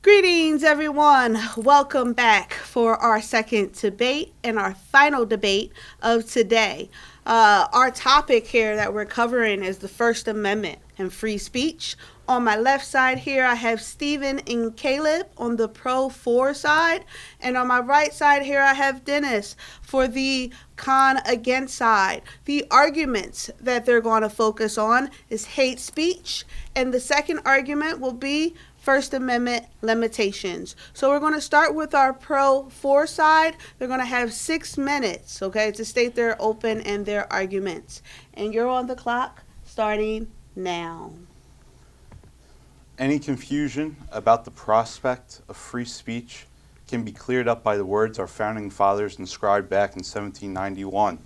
Greetings, everyone. Welcome back for our second debate and our final debate of today. Our topic here that we're covering is the First Amendment and free speech. On my left side here, I have Stephen and Caleb on the pro for side. And on my right side here, I have Dennis for the con against side. The arguments that they're going to focus on is hate speech. And the second argument will be First Amendment limitations. So we're going to start with our pro for side. They're going to have 6 minutes, okay, to state their open and their arguments. And you're on the clock starting now. Any confusion about the prospect of free speech can be cleared up by the words our founding fathers inscribed back in 1791.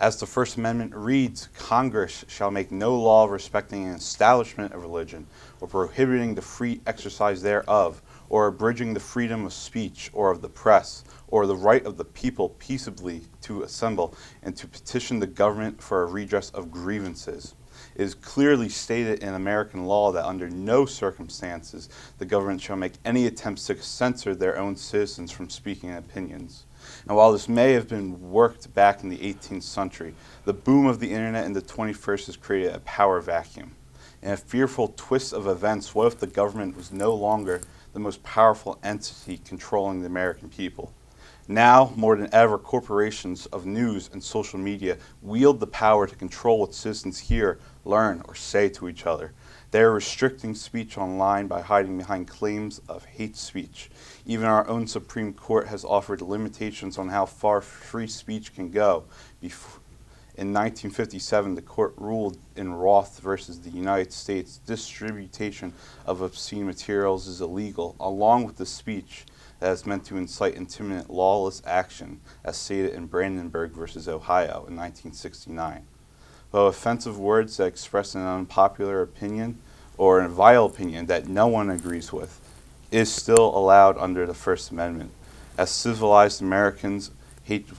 As the First Amendment reads, Congress shall make no law respecting an establishment of religion, or prohibiting the free exercise thereof, or abridging the freedom of speech or of the press, or the right of the people peaceably to assemble and to petition the government for a redress of grievances. It is clearly stated in American law that under no circumstances the government shall make any attempts to censor their own citizens from speaking opinions. And while this may have been worked back in the 18th century, the boom of the internet in the 21st has created a power vacuum. In a fearful twist of events, what if the government was no longer the most powerful entity controlling the American people? Now, more than ever, corporations of news and social media wield the power to control what citizens hear, learn, or say to each other. They are restricting speech online by hiding behind claims of hate speech. Even our own Supreme Court has offered limitations on how far free speech can go. In 1957, the court ruled in Roth versus the United States, distribution of obscene materials is illegal, along with the speech that is meant to incite intimidate lawless action, as stated in Brandenburg versus Ohio in 1969. Though offensive words that express an unpopular opinion or a vile opinion that no one agrees with is still allowed under the First Amendment. As civilized Americans,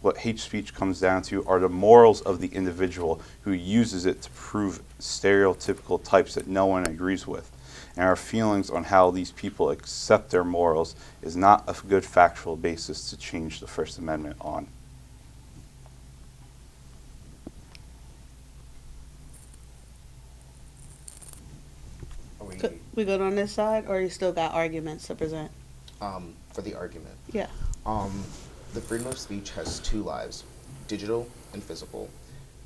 what hate speech comes down to are the morals of the individual who uses it to prove stereotypical types that no one agrees with. And our feelings on how these people accept their morals is not a good factual basis to change the First Amendment on. We good on this side, or you still got arguments to present? For the argument. Yeah. The freedom of speech has two lives, digital and physical.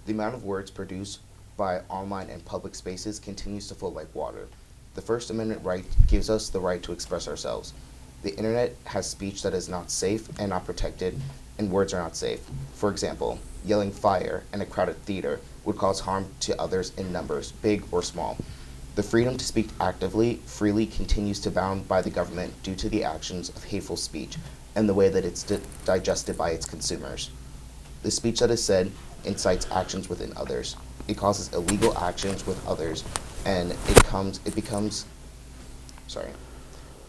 The amount of words produced by online and public spaces continues to flow like water. The First Amendment right gives us the right to express ourselves. The internet has speech that is not safe and not protected, and words are not safe. For example, yelling fire in a crowded theater would cause harm to others in numbers, big or small. The freedom to speak actively, freely continues to bound by the government due to the actions of hateful speech and the way that it's digested by its consumers. The speech that is said incites actions within others. It causes illegal actions with others, and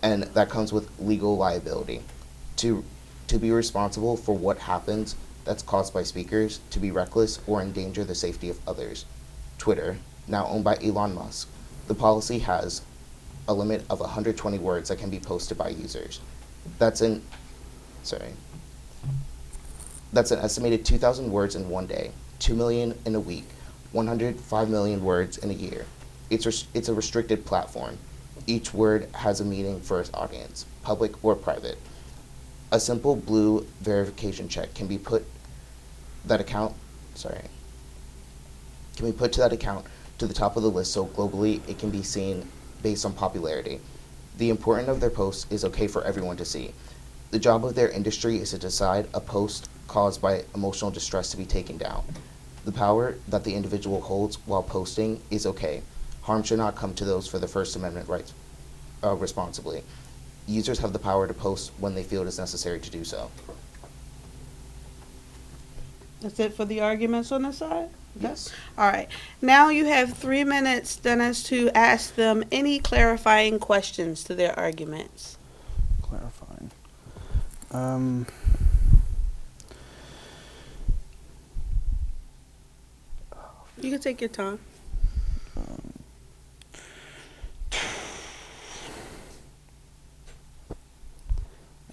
and that comes with legal liability. To be responsible for what happens that's caused by speakers, to be reckless or endanger the safety of others. Twitter, now owned by Elon Musk, the policy has a limit of 120 words that can be posted by users. That's an estimated 2,000 words in one day, 2 million in a week, 105 million words in a year. It's a restricted platform. Each word has a meaning for its audience, public or private. A simple blue verification check can be put to that account to the top of the list so globally it can be seen based on popularity. The importance of their post is okay for everyone to see. The job of their industry is to decide a post caused by emotional distress to be taken down. The power that the individual holds while posting is okay. Harm should not come to those for the First Amendment rights responsibly. Users have the power to post when they feel it is necessary to do so. That's it for the arguments on this side? Yes. All right. Now you have 3 minutes, Dennis, to ask them any clarifying questions to their arguments. Clarifying. You can take your time.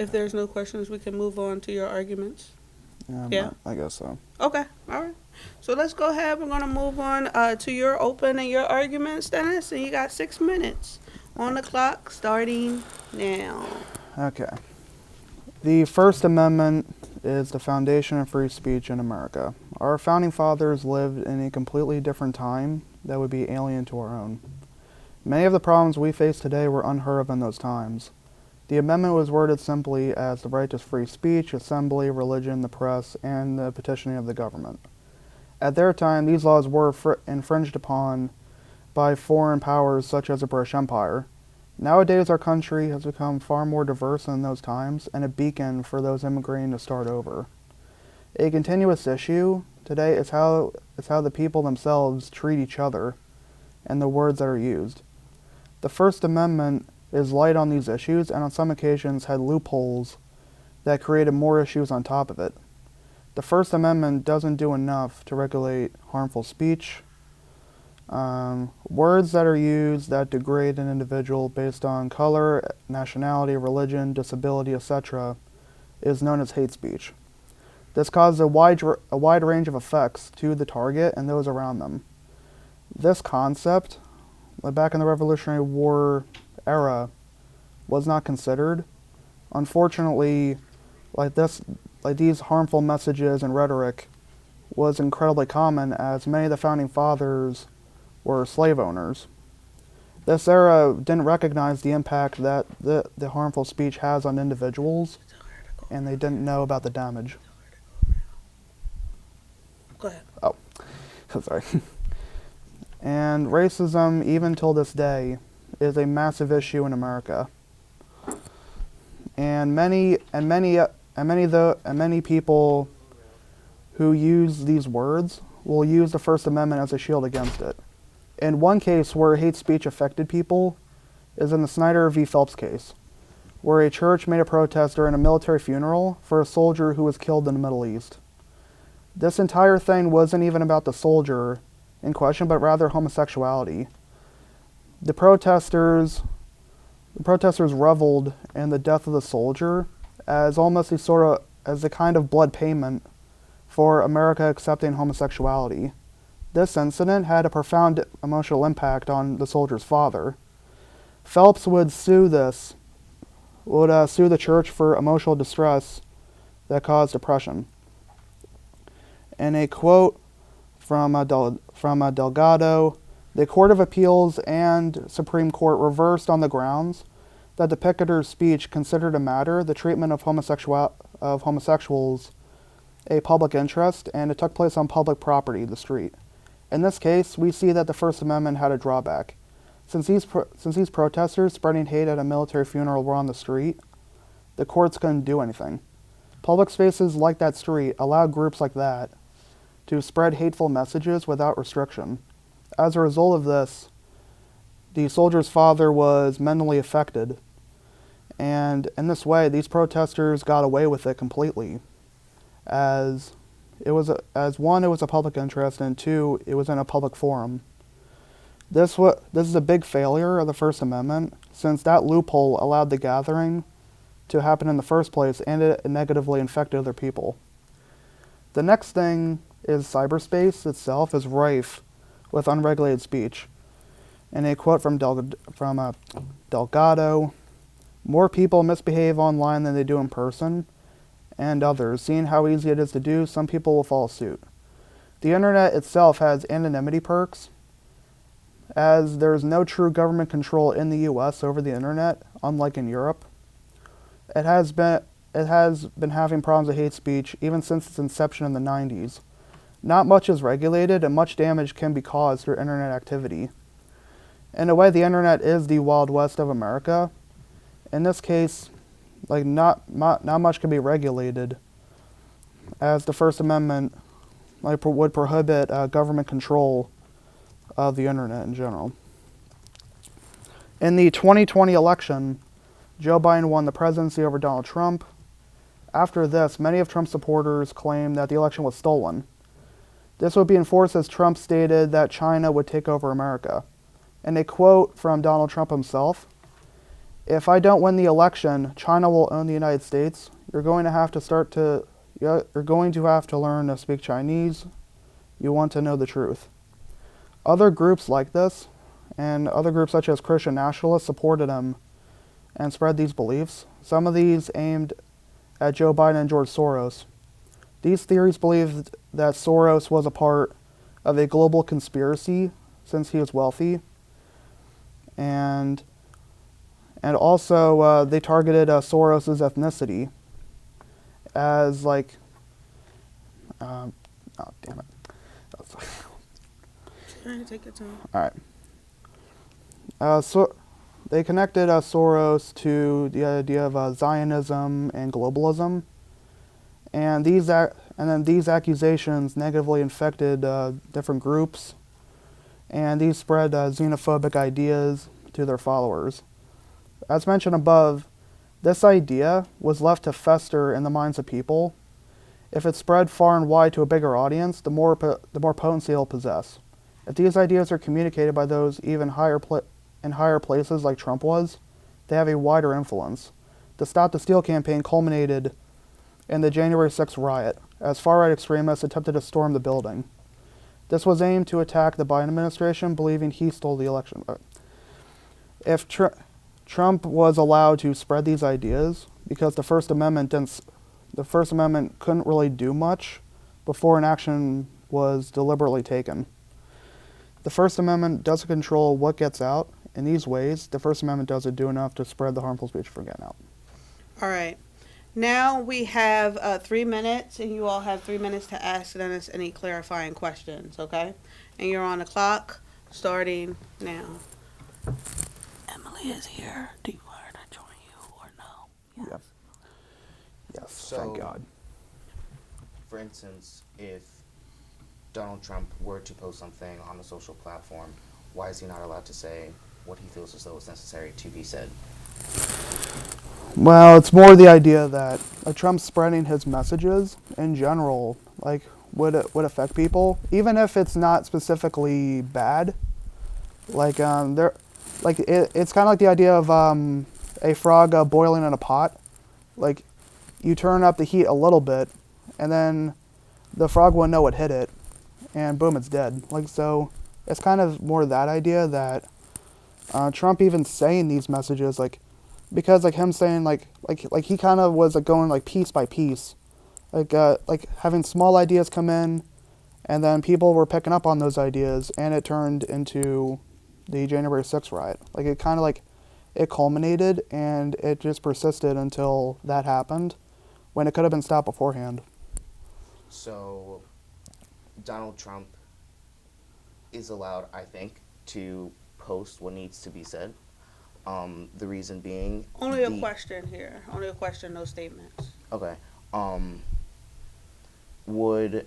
If there's no questions, we can move on to your arguments. Yeah. I guess so. Okay. All right. So let's go ahead. We're going to move on to your open and your arguments, Dennis. And you got 6 minutes on the clock starting now. Okay. The First Amendment is the foundation of free speech in America. Our founding fathers lived in a completely different time that would be alien to our own. Many of the problems we face today were unheard of in those times. The amendment was worded simply as the right to free speech, assembly, religion, the press, and the petitioning of the government. At their time, these laws were infringed upon by foreign powers such as the British Empire. Nowadays, our country has become far more diverse than those times and a beacon for those immigrating to start over. A continuous issue today is how the people themselves treat each other and the words that are used. The First Amendment is light on these issues and on some occasions had loopholes that created more issues on top of it. The First Amendment doesn't do enough to regulate harmful speech. Words that are used that degrade an individual based on color, nationality, religion, disability, etc. is known as hate speech. This causes a wide range of effects to the target and those around them. This concept, back in the Revolutionary War era, was not considered. Unfortunately, these harmful messages and rhetoric was incredibly common as many of the founding fathers were slave owners. This era didn't recognize the impact that the harmful speech has on individuals, and they didn't know about the damage. Go ahead. Oh, sorry. And racism, even till this day, is a massive issue in America. And many people who use these words will use the First Amendment as a shield against it. In one case where hate speech affected people is in the Snyder v. Phelps case, where a church made a protest during a military funeral for a soldier who was killed in the Middle East. This entire thing wasn't even about the soldier in question, but rather homosexuality. The protesters reveled in the death of the soldier as almost as a kind of blood payment for America accepting homosexuality. This incident had a profound emotional impact on the soldier's father. Phelps would sue the church for emotional distress that caused depression. In a quote from Delgado, the Court of Appeals and Supreme Court reversed on the grounds that the picketer's speech considered a matter, the treatment of homosexuals, a public interest, and it took place on public property, the street. In this case, we see that the First Amendment had a drawback. Since these protesters spreading hate at a military funeral were on the street, the courts couldn't do anything. Public spaces like that street allowed groups like that to spread hateful messages without restriction. As a result of this, the soldier's father was mentally affected, and in this way, these protesters got away with it completely, as one, it was a public interest, and two, it was in a public forum. This is a big failure of the First Amendment, since that loophole allowed the gathering to happen in the first place, and it negatively infected other people. The next thing is cyberspace itself is rife with unregulated speech. In a quote from Delgado, more people misbehave online than they do in person, and others. Seeing how easy it is to do, some people will follow suit. The internet itself has anonymity perks, as there's no true government control in the US over the internet, unlike in Europe. It has been having problems with hate speech even since its inception in the 90s. Not much is regulated, and much damage can be caused through internet activity. In a way, the internet is the Wild West of America. In this case, not much can be regulated, as the First Amendment would prohibit government control of the internet in general. In the 2020 election, Joe Biden won the presidency over Donald Trump. After this, many of Trump's supporters claimed that the election was stolen. This would be enforced as Trump stated that China would take over America. In a quote from Donald Trump himself, if I don't win the election, China will own the United States. You're going to have to learn to speak Chinese. You want to know the truth. Other groups like this, and other groups such as Christian nationalists, supported him and spread these beliefs. Some of these aimed at Joe Biden and George Soros. These theories believed that Soros was a part of a global conspiracy since he was wealthy, and also they targeted Soros's ethnicity as like, oh damn it. Take your time. All right. So they connected Soros to the idea of Zionism and globalism, and these accusations negatively infected different groups, and these spread xenophobic ideas to their followers. As mentioned above, this idea was left to fester in the minds of people. If it spread far and wide to a bigger audience, the more potency it'll possess. If these ideas are communicated by those even in higher places like Trump was, they have a wider influence. The Stop the Steal campaign culminated in the January 6th riot, as far-right extremists attempted to storm the building. This was aimed to attack the Biden administration, believing he stole the election. If Trump was allowed to spread these ideas, because the First Amendment couldn't really do much before an action was deliberately taken. The First Amendment doesn't control what gets out. In these ways, the First Amendment doesn't do enough to spread the harmful speech from getting out. All right. Now we have 3 minutes, and you all have 3 minutes to ask Dennis any clarifying questions, okay? And you're on the clock, starting now. Emily is here. Do you want her to join you or no? Yes. Yes, So, thank God. For instance, if Donald Trump were to post something on a social platform, why is he not allowed to say what he feels as though is necessary to be said? Well, it's more the idea that Trump spreading his messages in general would affect people, even if it's not specifically bad. It's kind of like the idea of a frog boiling in a pot. Like, you turn up the heat a little bit, and then the frog won't know what hit it, and boom, it's dead. So it's kind of more that idea that Trump even saying these messages, because him saying he kind of was going piece by piece, having small ideas come in, and then people were picking up on those ideas, and it turned into the January 6th riot. It kind of it culminated, and it just persisted until that happened, when it could have been stopped beforehand. So, Donald Trump is allowed, I think, to post what needs to be said. The reason being... Only a question here. Only a question, no statements. Okay. Would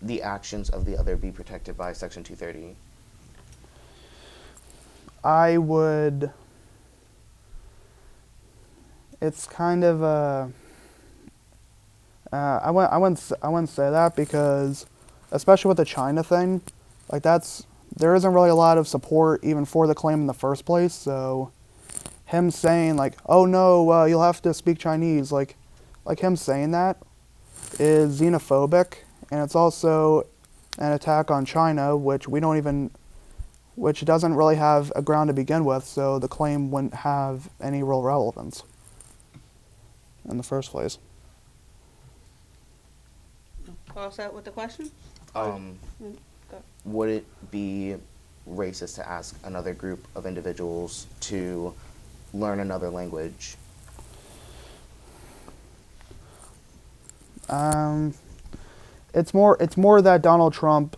the actions of the other be protected by Section 230? I would... It's kind of a... I wouldn't say that, because, especially with the China thing, there isn't really a lot of support even for the claim in the first place. So, him saying oh no, you'll have to speak Chinese, him saying that is xenophobic, and it's also an attack on China, which doesn't really have a ground to begin with. So the claim wouldn't have any real relevance in the first place. All set with the question? Would it be racist to ask another group of individuals to learn another language? It's more that Donald Trump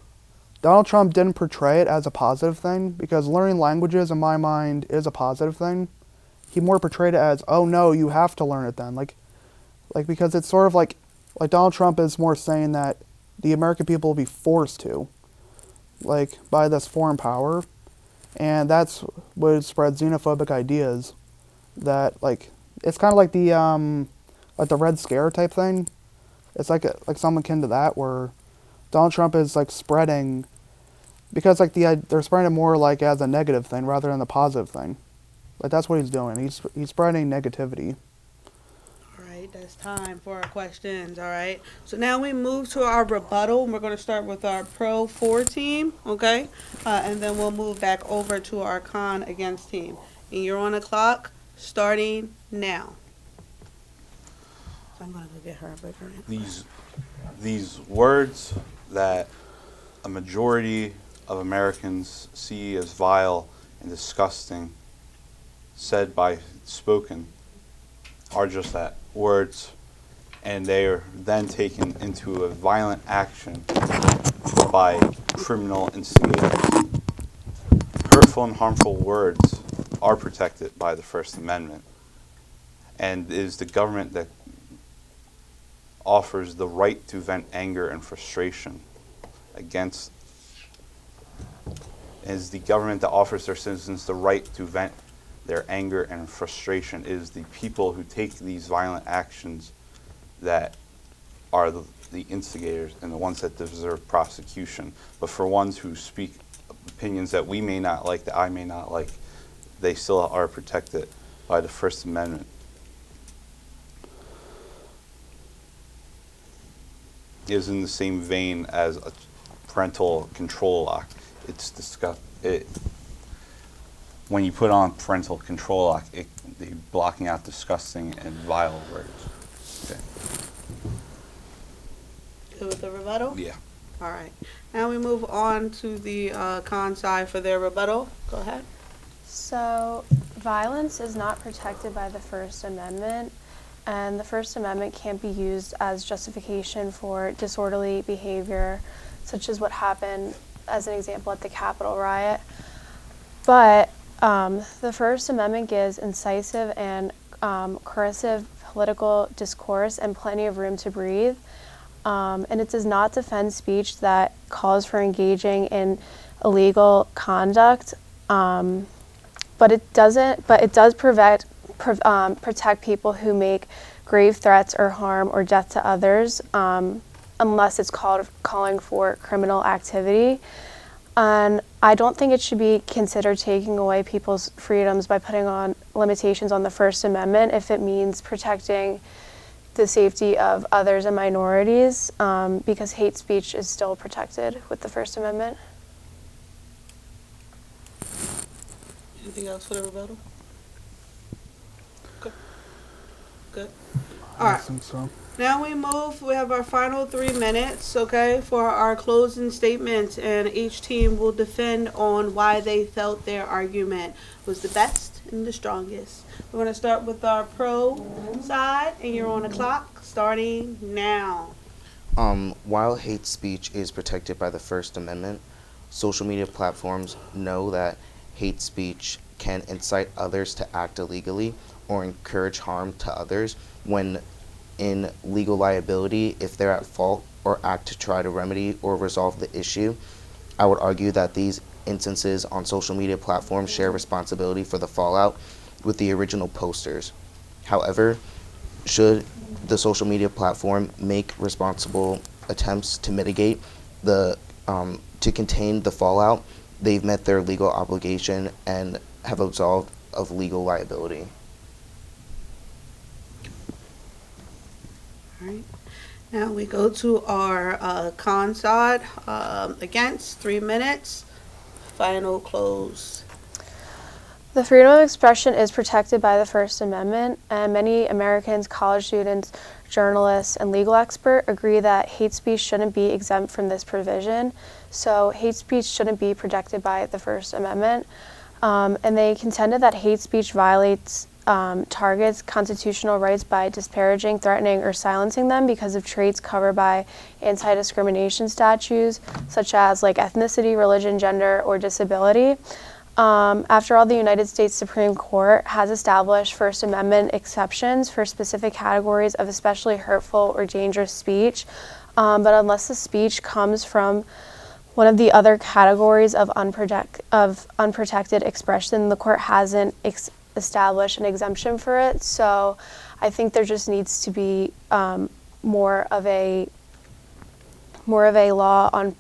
didn't portray it as a positive thing, because learning languages, in my mind, is a positive thing. He more portrayed it as, oh no, you have to learn it then. Because it's sort of like Donald Trump is more saying that the American people will be forced to, by this foreign power, and that's what spreads xenophobic ideas. That it's kind of like the Red Scare type thing. It's like something akin to that, where Donald Trump is spreading, because they're spreading it more as a negative thing rather than a positive thing. But that's what he's doing. He's spreading negativity. All right, that's time for our questions. All right. So now we move to our rebuttal. We're going to start with our pro for team, okay? And then we'll move back over to our con against team. And you're on the clock starting now. So I'm going to go get her a bigger. These words that a majority of Americans see as vile and disgusting, spoken, are just that, words, and they are then taken into a violent action by criminal instigators. Hurtful and harmful words are protected by the First Amendment, and it is the government that offers the right to vent anger and frustration against, is the government that offers their citizens the right to vent their anger and frustration. It is the people who take these violent actions that are the instigators and the ones that deserve prosecution. But for ones who speak opinions that we may not like, that I may not like, they still are protected by the First Amendment. It is in the same vein as a parental control lock. It's when you put on parental control lock, they're blocking out disgusting and vile words. Okay. Good with the rebuttal? Yeah. All right. Now we move on to the con side for their rebuttal. Go ahead. So, violence is not protected by the First Amendment, and the First Amendment can't be used as justification for disorderly behavior, such as what happened, as an example, at the Capitol riot. But the First Amendment gives incisive and coercive political discourse and plenty of room to breathe. And it does not defend speech that calls for engaging in illegal conduct. But it does protect people who make grave threats or harm or death to others, unless it's calling for criminal activity. And I don't think it should be considered taking away people's freedoms by putting on limitations on the First Amendment if it means protecting the safety of others and minorities, because hate speech is still protected with the First Amendment. Anything else for the rebuttal? Good. All right. I think so. Now we have our final 3 minutes, okay, for our closing statements, and each team will defend on why they felt their argument was the best and the strongest. We're going to start with our pro side, and you're on the clock starting now. While hate speech is protected by the First Amendment, social media platforms know that hate speech can incite others to act illegally or encourage harm to others when in legal liability if they're at fault or act to try to remedy or resolve the issue. I would argue that these instances on social media platforms share responsibility for the fallout with the original posters. However, should the social media platform make responsible attempts to mitigate to contain the fallout, they've met their legal obligation and have absolved of legal liability. All right. Now we go to our con side. Against 3 minutes. Final close. The freedom of expression is protected by the First Amendment, and many Americans, college students, journalists, and legal experts agree that hate speech shouldn't be exempt from this provision. So hate speech shouldn't be protected by the First Amendment. And they contended that hate speech violates targets constitutional rights by disparaging, threatening, or silencing them because of traits covered by anti-discrimination statutes, such as like ethnicity, religion, gender, or disability. After all, the United States Supreme Court has established First Amendment exceptions for specific categories of especially hurtful or dangerous speech, but unless the speech comes from one of the other categories of unprotected expression, the court hasn't established an exemption for it. So I think there just needs to be more of a law on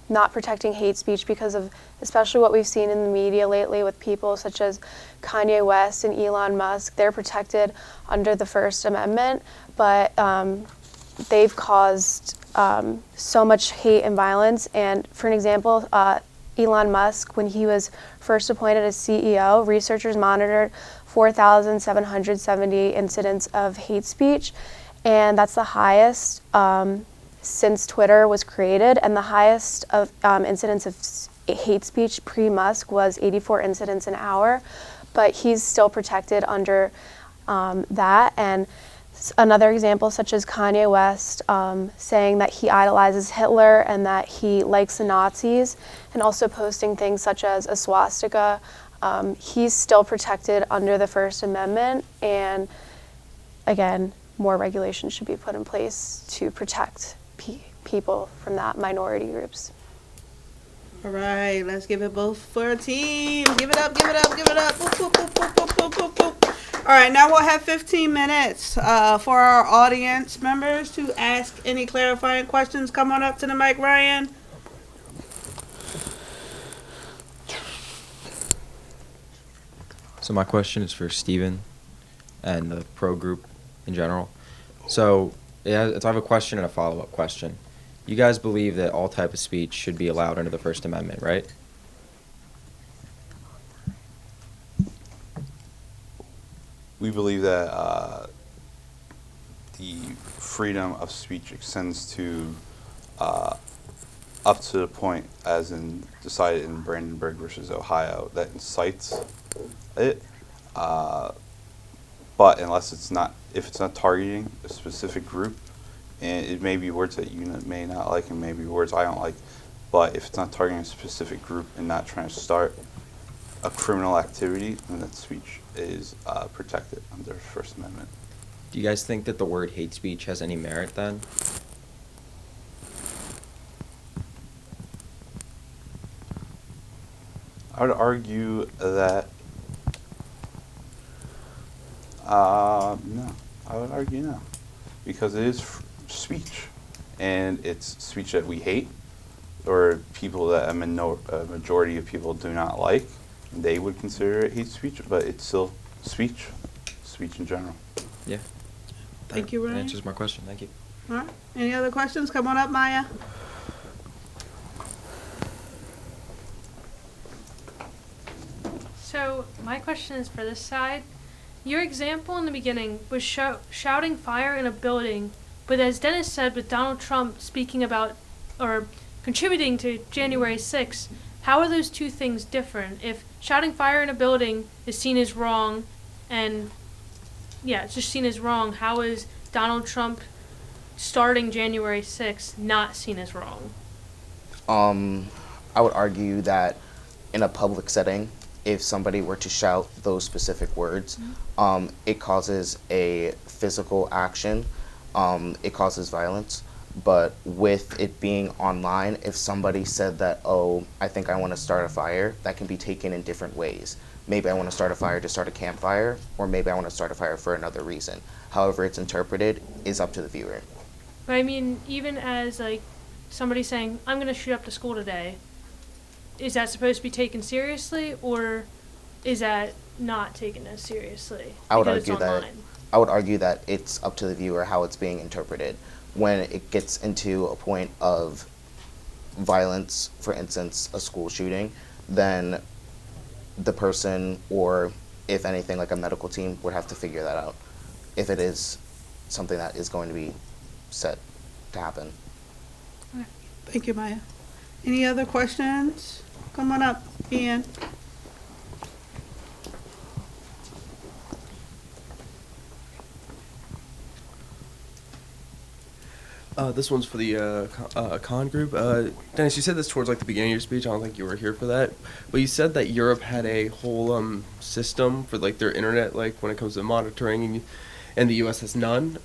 not protecting hate speech because of especially what we've seen in the media lately with people such as Kanye West and Elon Musk. They're protected under the First Amendment, but they've caused so much hate and violence. And for an example, Elon Musk, when he was first appointed as CEO, researchers monitored 4,770 incidents of hate speech, and that's the highest since Twitter was created, and the highest of incidents of hate speech pre-Musk was 84 incidents an hour, but he's still protected under that. And another example, such as Kanye West saying that he idolizes Hitler and that he likes the Nazis, and also posting things such as a swastika, he's still protected under the First Amendment. And again, more regulations should be put in place to protect people from that minority groups. All right, let's give it both for a team. Give it up, give it up, give it up. Boop, boop, boop, boop, boop, boop, boop, boop. All right, now we'll have 15 minutes for our audience members to ask any clarifying questions. Come on up to the mic, Ryan. So my question is for Steven and the pro group in general. So I have a question and a follow-up question. You guys believe that all type of speech should be allowed under the First Amendment, right? We believe that the freedom of speech extends to up to the point, as in decided in Brandenburg versus Ohio, that incites it. But unless if it's not targeting a specific group, and it may be words that you may not like and maybe words I don't like, but if it's not targeting a specific group and not trying to start a criminal activity, then that speech is protected under the First Amendment. Do you guys think that the word hate speech has any merit then? I would argue that no. I would argue no, because it is speech, and it's speech that we hate, or people that a majority of people do not like. They would consider it hate speech, but it's still speech in general. Yeah. Thank you, Ryan. That answers my question. Thank you. All right. Any other questions? Come on up, Maya. So my question is for this side. Your example in the beginning was shouting fire in a building, but as Dennis said, with Donald Trump speaking about or contributing to January 6th, how are those two things different? If shouting fire in a building is seen as wrong, and it's just seen as wrong, how is Donald Trump starting January 6th not seen as wrong? I would argue that in a public setting, if somebody were to shout those specific words, it causes a physical action, it causes violence. But with it being online, if somebody said that, oh, I think I want to start a fire, that can be taken in different ways. Maybe I want to start a fire to start a campfire, or maybe I want to start a fire for another reason. However it's interpreted is up to the viewer. But I mean, even as like somebody saying, I'm going to shoot up the school today, is that supposed to be taken seriously, or is that not taken as seriously? I would because argue it's that online? I would argue that it's up to the viewer how it's being interpreted. When it gets into a point of violence, for instance, a school shooting, then the person, or if anything, like a medical team, would have to figure that out if it is something that is going to be set to happen. Thank you, Maya. Any other questions? Come on up, Ian. This one's for the con group. Dennis, you said this towards like the beginning of your speech. I don't think you were here for that, but you said that Europe had a whole system for like their internet, like when it comes to monitoring, and the U.S. has none.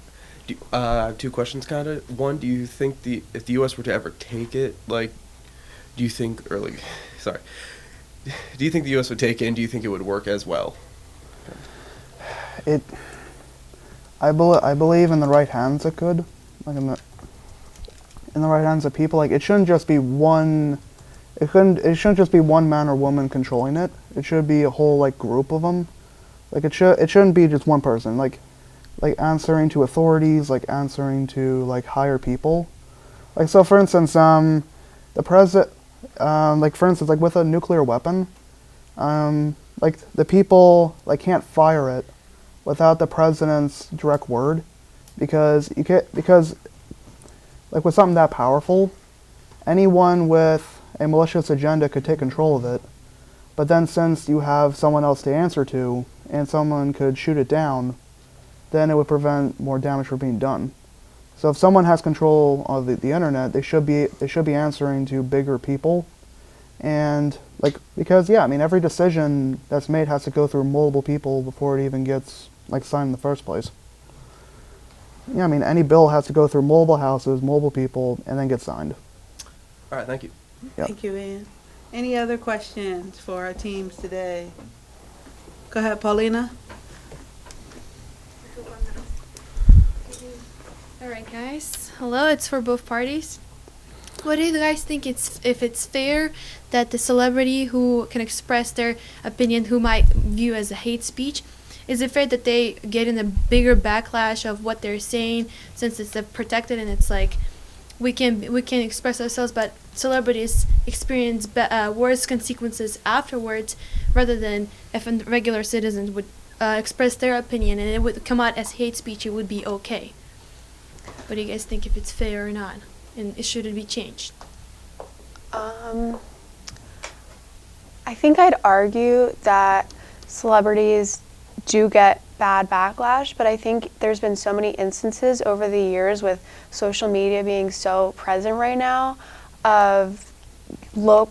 I have two questions, kind of. One, do you think if the U.S. were to ever take it, like, do you think the U.S. would take it, and do you think it would work as well? I believe in the right hands it could, like in the right hands of people, like it shouldn't just be one. It shouldn't just be one man or woman controlling it. It should be a whole like group of them. Like it shouldn't be just one person. Like answering to authorities, like answering to like higher people. Like so, for instance, the president, like for instance, like with a nuclear weapon, like the people like can't fire it without the president's direct word, because like with something that powerful, anyone with a malicious agenda could take control of it. But then since you have someone else to answer to, and someone could shoot it down, then it would prevent more damage from being done. So if someone has control of the internet, they should be answering to bigger people. And like, because yeah, I mean every decision that's made has to go through multiple people before it even gets like signed in the first place. Yeah, I mean any bill has to go through multiple houses, multiple people, and then get signed. All right, thank you. Yep. Thank you, Ian. Any other questions for our teams today? Go ahead, Paulina. All right, guys. Hello, it's for both parties. What do you guys think if it's fair that the celebrity who can express their opinion, who might view as a hate speech, is it fair that they get in a bigger backlash of what they're saying, since it's protected and it's like we can express ourselves, but celebrities experience worse consequences afterwards, rather than if a regular citizen would express their opinion and it would come out as hate speech, it would be okay. What do you guys think, if it's fair or not, and should it be changed? I think I'd argue that celebrities do get bad backlash, but I think there's been so many instances over the years with social media being so present right now of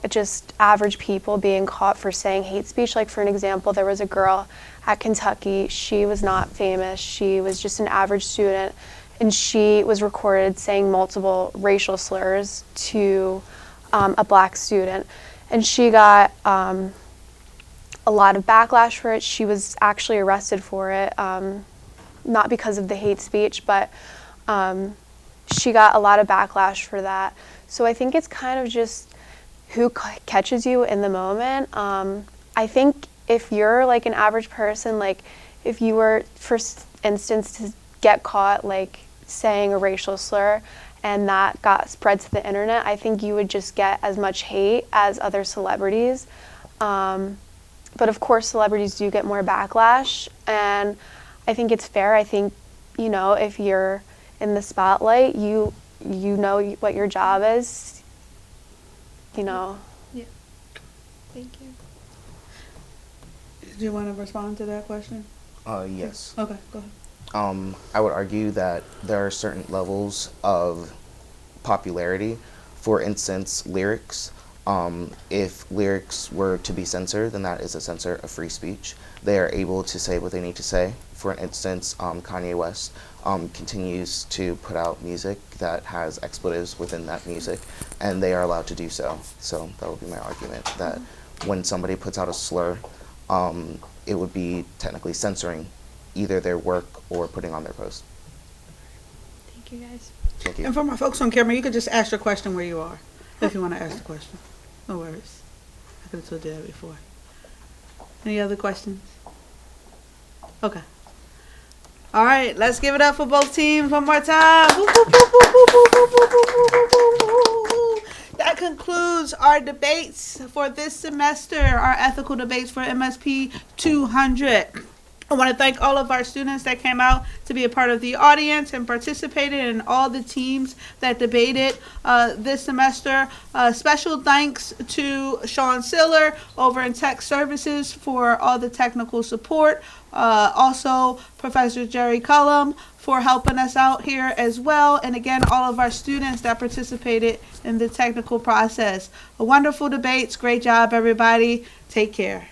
just average people being caught for saying hate speech. Like for an example, there was a girl at Kentucky. She was not famous. She was just an average student, and she was recorded saying multiple racial slurs to a black student, and she got a lot of backlash for it. She was actually arrested for it, not because of the hate speech, but she got a lot of backlash for that. So I think it's kind of just who catches you in the moment. I think if you're like an average person, like if you were, for instance, to get caught like saying a racial slur and that got spread to the internet, I think you would just get as much hate as other celebrities. But of course, celebrities do get more backlash, and I think it's fair. I think, you know, if you're in the spotlight, you know what your job is, you know. Yeah. Thank you. Do you want to respond to that question? Yes. Okay, go ahead. I would argue that there are certain levels of popularity. For instance, lyrics. If lyrics were to be censored, then that is a censor of free speech. They are able to say what they need to say. For instance, Kanye West continues to put out music that has expletives within that music, and they are allowed to do so. So that would be my argument, that when somebody puts out a slur, it would be technically censoring either their work or putting on their post. Thank you, guys. Thank you. And for my folks on camera, you could just ask your question where you are, if you want to ask the question. No worries. I could have told you that before. Any other questions? Okay. All right, let's give it up for both teams one more time. That concludes our debates for this semester, our ethical debates for MSP 200. I want to thank all of our students that came out to be a part of the audience and participated, in all the teams that debated this semester. Special thanks to Sean Siller over in Tech Services for all the technical support. Also, Professor Jerry Cullum for helping us out here as well. And again, all of our students that participated in the technical process. A wonderful debates. Great job, everybody. Take care.